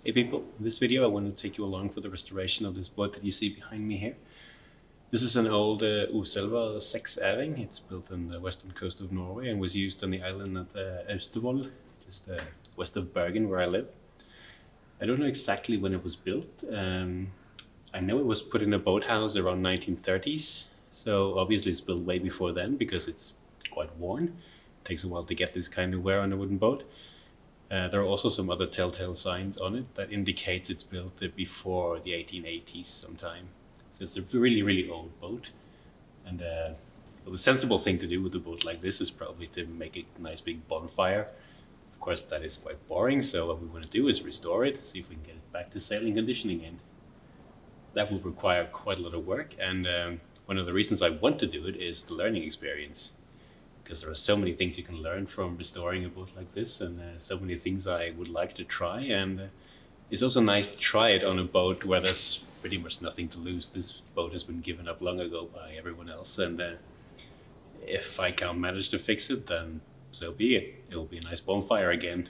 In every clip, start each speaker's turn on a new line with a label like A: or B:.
A: Hey people, in this video I want to take you along for the restoration of this boat that you see behind me here. This is an old Oselvar seksæring. It's built on the western coast of Norway and was used on the island of Oselvar, just west of Bergen where I live. I don't know exactly when it was built. I know it was put in a boathouse around 1930s, so obviously it's built way before then because it's quite worn. It takes a while to get this kind of wear on a wooden boat. There are also some other telltale signs on it that indicates it's built before the 1880s sometime. So it's a really, really old boat. And well, the sensible thing to do with a boat like this is probably to make a nice big bonfire. Of course, that is quite boring, so what we want to do is restore it, see if we can get it back to sailing condition again. That will require quite a lot of work, and one of the reasons I want to do it is the learning experience. Because there are so many things you can learn from restoring a boat like this, and so many things I would like to try. And it's also nice to try it on a boat where there's pretty much nothing to lose. This boat has been given up long ago by everyone else, and if I can't manage to fix it, then so be it. It'll be a nice bonfire again.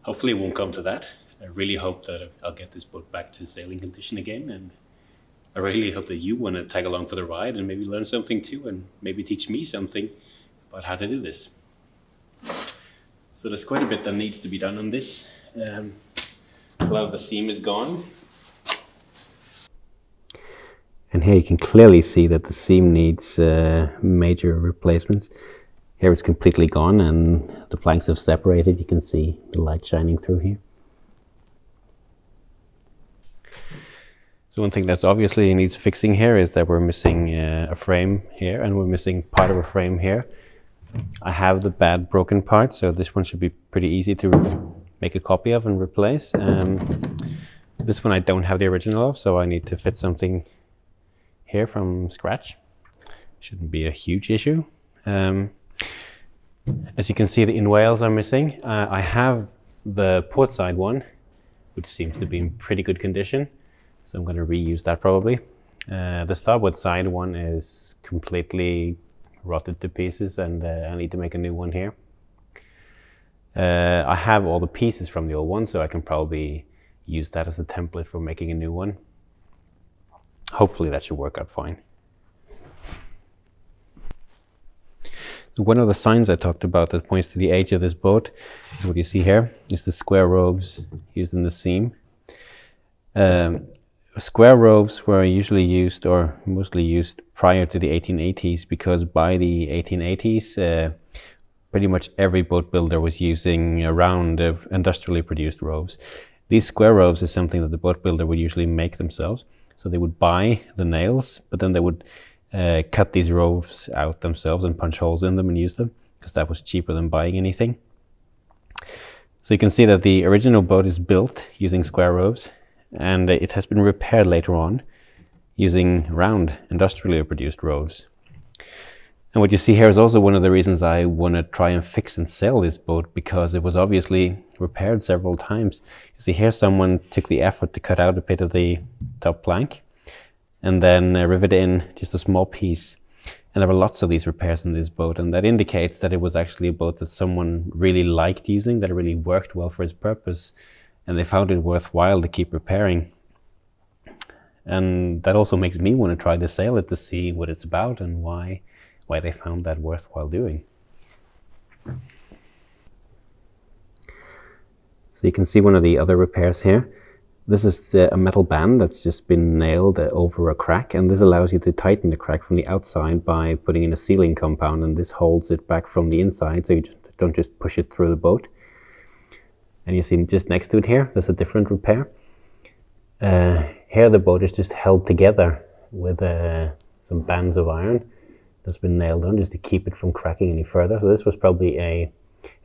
A: Hopefully it won't come to that. I really hope that I'll get this boat back to sailing condition again, and I really hope that you want to tag along for the ride and maybe learn something too, and maybe teach me something about how to do this. So there's quite a bit that needs to be done on this. A lot of the seam is gone.
B: And here you can clearly see that the seam needs major replacements. Here it's completely gone and the planks have separated. You can see the light shining through here. So one thing that's obviously needs fixing here is that we're missing a frame here, and we're missing part of a frame here. I have the bad broken part, so this one should be pretty easy to make a copy of and replace. This one I don't have the original of, so I need to fit something here from scratch. Shouldn't be a huge issue. As you can see, the inwales are missing. I have the port side one, which seems to be in pretty good condition. So I'm going to reuse that probably. The starboard side one is completely rotted to pieces, and I need to make a new one here. I have all the pieces from the old one, so I can probably use that as a template for making a new one. Hopefully that should work out fine. One of the signs I talked about that points to the age of this boat is what you see here, is the square rows used in the seam. Square rows were usually used, or mostly used, prior to the 1880s, because by the 1880s pretty much every boat builder was using round industrially produced rows. These square rows is something that the boat builder would usually make themselves. So they would buy the nails, but then they would cut these rows out themselves and punch holes in them and use them, because that was cheaper than buying anything. So you can see that the original boat is built using square rows, and it has been repaired later on using round industrially produced rows. And what you see here is also one of the reasons I want to try and fix and sell this boat, because it was obviously repaired several times. You see here someone took the effort to cut out a bit of the top plank and then rivet in just a small piece. And there were lots of these repairs in this boat, and that indicates that it was actually a boat that someone really liked using, that it really worked well for its purpose, and they found it worthwhile to keep repairing. And that also makes me want to try to sail it to see what it's about and why they found that worthwhile doing. So you can see one of the other repairs here. This is a metal band that's just been nailed over a crack, and this allows you to tighten the crack from the outside by putting in a sealing compound, and this holds it back from the inside so you don't just push it through the boat. And you see just next to it here, there's a different repair. Here the boat is just held together with some bands of iron that's been nailed on just to keep it from cracking any further. So this was probably a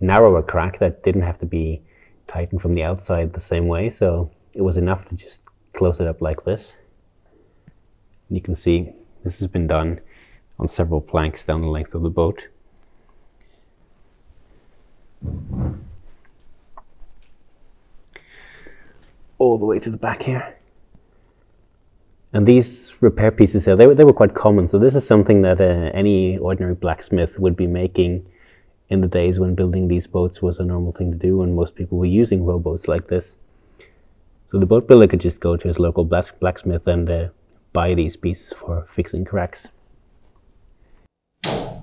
B: narrower crack that didn't have to be tightened from the outside the same way, so it was enough to just close it up like this. You can see this has been done on several planks down the length of the boat. All the way to the back here. And these repair pieces here, they were quite common. So this is something that any ordinary blacksmith would be making in the days when building these boats was a normal thing to do, and most people were using rowboats like this. So the boat builder could just go to his local blacksmith and buy these pieces for fixing cracks. You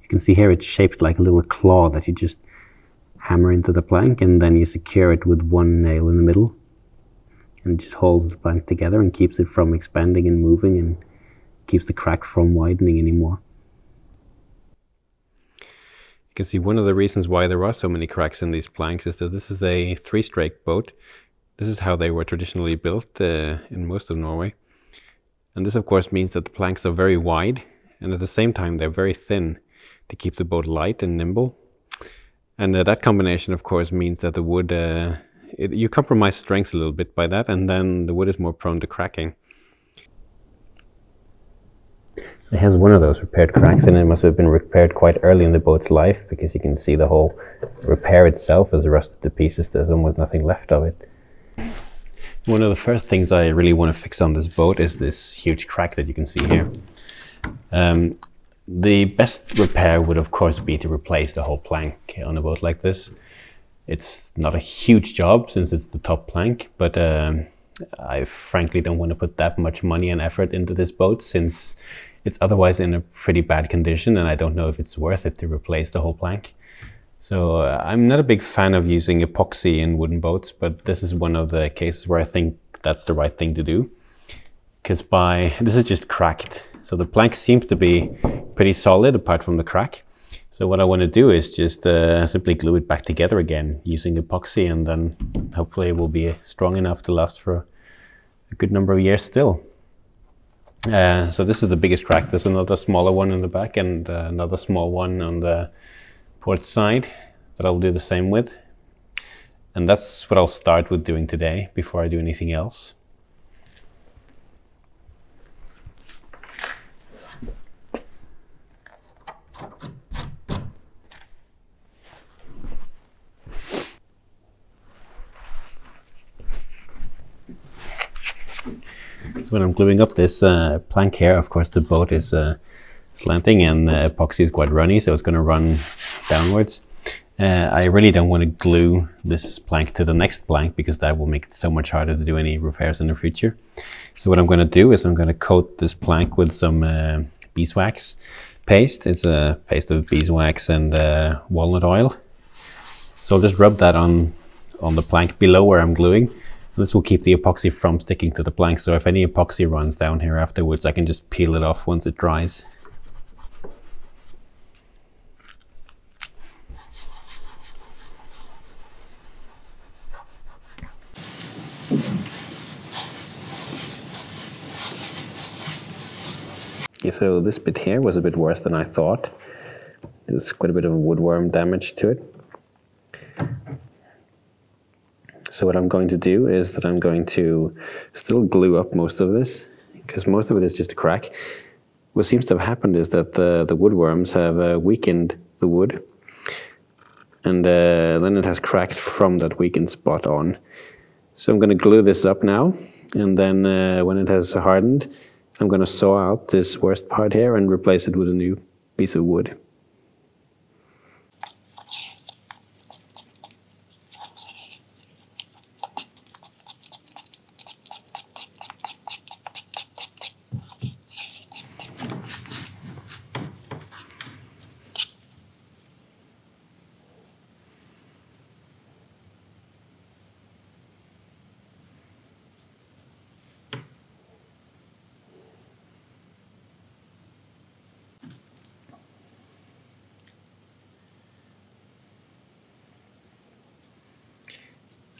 B: can see here it's shaped like a little claw that you just hammer into the plank, and then you secure it with one nail in the middle, and it just holds the plank together and keeps it from expanding and moving, and keeps the crack from widening anymore. You can see one of the reasons why there are so many cracks in these planks is that this is a three-stroke boat. This is how they were traditionally built in most of Norway. And this of course means that the planks are very wide, and at the same time they're very thin to keep the boat light and nimble. And that combination of course means that the wood, you compromise strength a little bit by that, and then the wood is more prone to cracking. It has one of those repaired cracks, and it must have been repaired quite early in the boat's life, because you can see the whole repair itself is rusted to pieces. There's almost nothing left of it. One of the first things I really want to fix on this boat is this huge crack that you can see here. The best repair would of course be to replace the whole plank on a boat like this. It's not a huge job since it's the top plank, but I frankly don't want to put that much money and effort into this boat, since it's otherwise in a pretty bad condition, and I don't know if it's worth it to replace the whole plank. So I'm not a big fan of using epoxy in wooden boats, but this is one of the cases where I think that's the right thing to do. Because this is just cracked. So the plank seems to be pretty solid apart from the crack. So what I want to do is just simply glue it back together again using epoxy, and then hopefully it will be strong enough to last for a good number of years still. So this is the biggest crack. There's another smaller one in the back, and another small one on the port side that I'll do the same with. And that's what I'll start with doing today before I do anything else. So when I'm gluing up this plank here, of course the boat is slanting, and the epoxy is quite runny, so it's going to run downwards. I really don't want to glue this plank to the next plank, because that will make it so much harder to do any repairs in the future. So what I'm going to do is I'm going to coat this plank with some beeswax paste. It's a paste of beeswax and walnut oil. So I'll just rub that on the plank below where I'm gluing. This will keep the epoxy from sticking to the plank, so if any epoxy runs down here afterwards, I can just peel it off once it dries. Okay, so this bit here was a bit worse than I thought. There's quite a bit of woodworm damage to it. So what I'm going to do is that I'm going to still glue up most of this, because most of it is just a crack. What seems to have happened is that the woodworms have weakened the wood, and then it has cracked from that weakened spot on. So I'm going to glue this up now, and then when it has hardened, I'm going to saw out this worst part here and replace it with a new piece of wood.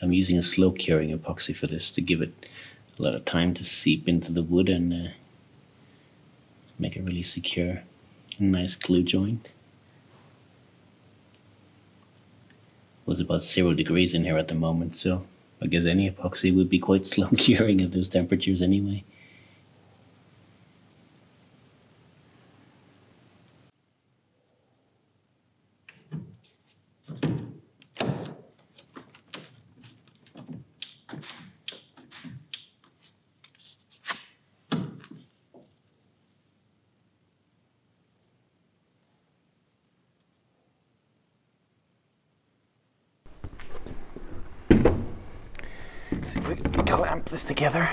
A: I'm using a slow curing epoxy for this to give it a lot of time to seep into the wood and make a really secure, nice glue joint. Well, it's about 0 degrees in here at the moment, so I guess any epoxy would be quite slow curing at those temperatures anyway.
B: See if we can clamp this together.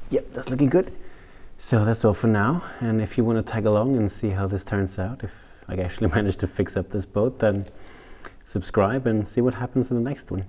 B: Yep, that's looking good. So that's all for now, and if you want to tag along and see how this turns out, if I actually manage to fix up this boat, then subscribe and see what happens in the next one.